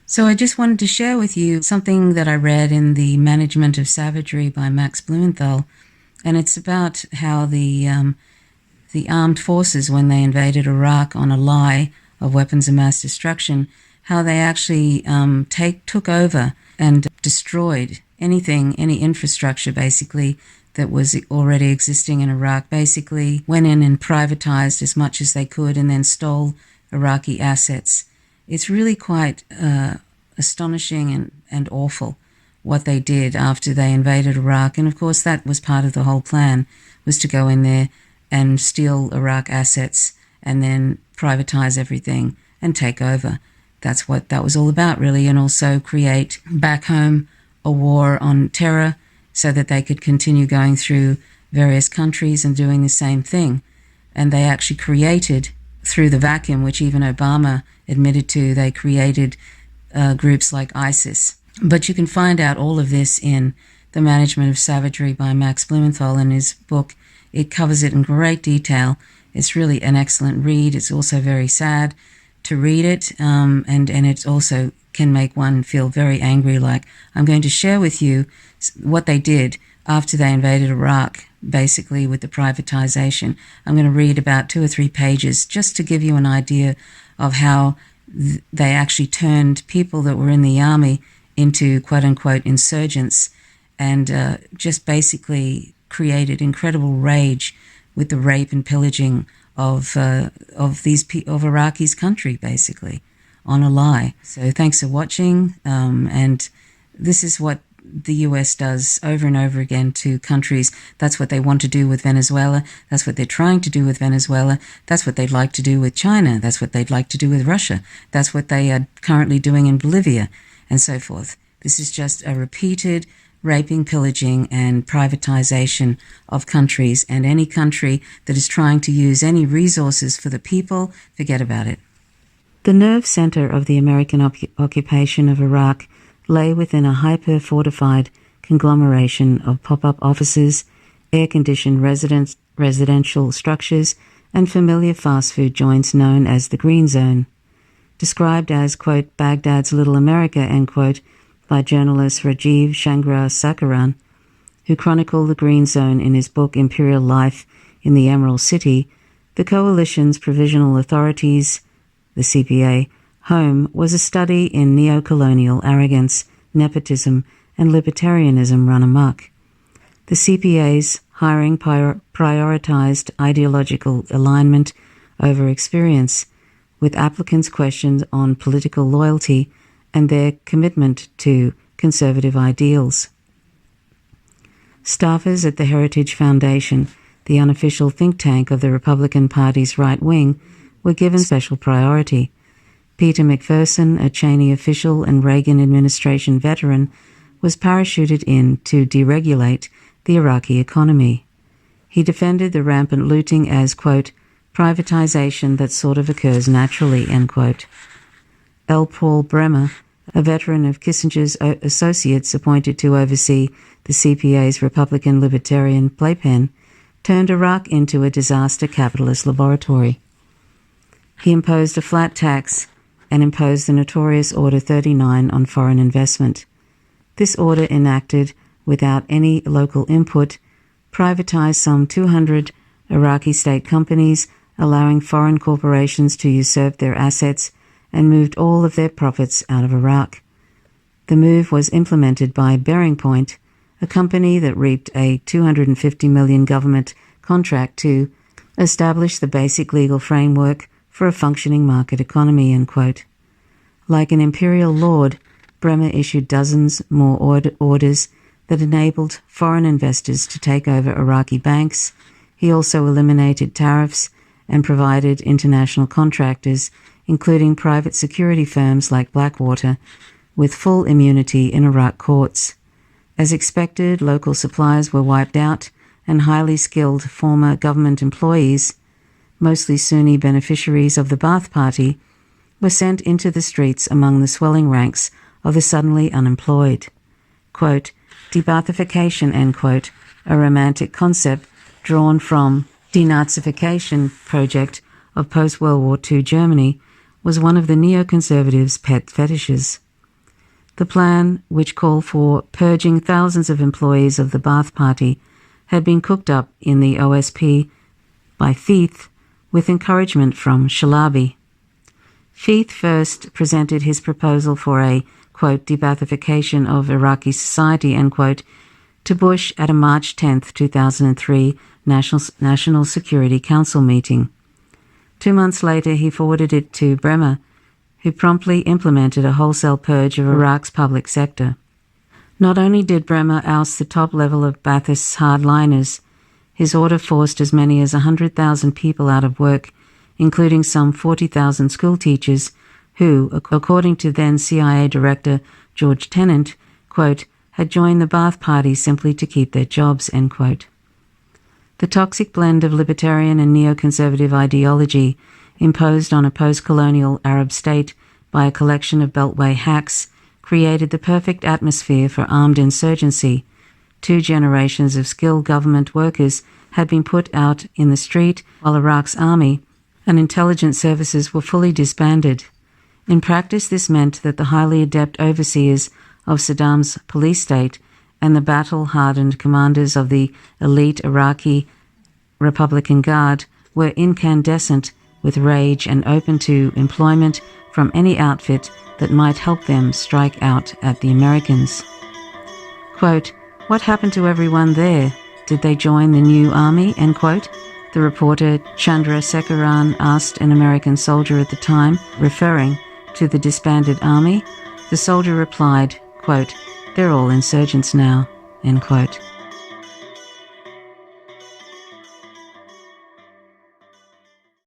So I just wanted to share with you something that I read in The Management of Savagery by Max Blumenthal, and it's about how the armed forces, when they invaded Iraq on a lie of weapons of mass destruction, how they actually took over and destroyed any infrastructure basically that was already existing in Iraq. Basically went in and privatized as much as they could and then stole Iraqi assets. It's really quite astonishing and awful what they did after they invaded Iraq. And of course that was part of the whole plan, was to go in there and steal Iraq assets and then privatize everything and take over. That's what that was all about, really, and also create back home a war on terror so that they could continue going through various countries and doing the same thing. And they actually created, through the vacuum, which even Obama admitted to, they created groups like ISIS. But you can find out all of this in The Management of Savagery by Max Blumenthal in his book. It covers it in great detail. It's really an excellent read. It's also very sad to read it, and it also can make one feel very angry. Like, I'm going to share with you what they did after they invaded Iraq, basically with the privatization. I'm going to read about 2 or 3 pages just to give you an idea of how they actually turned people that were in the army into quote-unquote insurgents, and just basically created incredible rage with the rape and pillaging of Iraqi's country, basically, on a lie. So thanks for watching, and this is what the US does over and over again to countries. That's what they want to do with Venezuela. That's what they're trying to do with Venezuela. That's what they'd like to do with China. That's what they'd like to do with Russia. That's what they are currently doing in Bolivia, and so forth. This is just a repeated raping, pillaging, and privatization of countries, and any country that is trying to use any resources for the people, forget about it. The nerve center of the American occupation of Iraq lay within a hyper-fortified conglomeration of pop-up offices, air-conditioned residential structures, and familiar fast food joints known as the Green Zone. Described as, quote, Baghdad's Little America, end quote, by journalist Rajiv Shankar Sakaran, who chronicled the Green Zone in his book Imperial Life in the Emerald City, the coalition's provisional authorities, the CPA, home was a study in neo-colonial arrogance, nepotism, and libertarianism run amok. The CPA's hiring prioritized ideological alignment over experience, with applicants questioned on political loyalty and their commitment to conservative ideals. Staffers at the Heritage Foundation, the unofficial think tank of the Republican Party's right wing, were given special priority. Peter McPherson, a Cheney official and Reagan administration veteran, was parachuted in to deregulate the Iraqi economy. He defended the rampant looting as, quote, privatization that sort of occurs naturally, end quote. L. Paul Bremer, a veteran of Kissinger's associates appointed to oversee the CPA's Republican Libertarian playpen, turned Iraq into a disaster capitalist laboratory. He imposed a flat tax and imposed the notorious Order 39 on foreign investment. This order, enacted without any local input, privatized some 200 Iraqi state companies, allowing foreign corporations to usurp their assets, and moved all of their profits out of Iraq. The move was implemented by Bearing Point, a company that reaped a $250 million government contract to establish the basic legal framework for a functioning market economy, end quote. Like an imperial lord, Bremer issued dozens more orders that enabled foreign investors to take over Iraqi banks. He also eliminated tariffs and provided international contractors, including private security firms like Blackwater, with full immunity in Iraq courts. As expected, local suppliers were wiped out, and highly skilled former government employees, mostly Sunni beneficiaries of the Ba'ath Party, were sent into the streets among the swelling ranks of the suddenly unemployed. Quote, debathification, end quote, a romantic concept drawn from denazification project of post-World War II Germany, was one of the neoconservatives' pet fetishes. The plan, which called for purging thousands of employees of the Ba'ath Party, had been cooked up in the OSP by Feith with encouragement from Shalabi. Feith first presented his proposal for a, quote, de-Baathification of Iraqi society, end quote, to Bush at a March 10, 2003 National Security Council meeting. 2 months later, he forwarded it to Bremer, who promptly implemented a wholesale purge of Iraq's public sector. Not only did Bremer oust the top level of Ba'athist's hardliners, his order forced as many as 100,000 people out of work, including some 40,000 school teachers who, according to then CIA Director George Tenet, quote, had joined the Ba'ath Party simply to keep their jobs, end quote. The toxic blend of libertarian and neoconservative ideology imposed on a post-colonial Arab state by a collection of Beltway hacks created the perfect atmosphere for armed insurgency. 2 generations of skilled government workers had been put out in the street while Iraq's army and intelligence services were fully disbanded. In practice, this meant that the highly adept overseers of Saddam's police state and the battle-hardened commanders of the elite Iraqi Republican Guard were incandescent with rage and open to employment from any outfit that might help them strike out at the Americans. Quote, "What happened to everyone there? Did they join the new army?" End quote. The reporter Chandra Sekaran asked an American soldier at the time, referring to the disbanded army. The soldier replied, quote, "They're all insurgents now," end quote.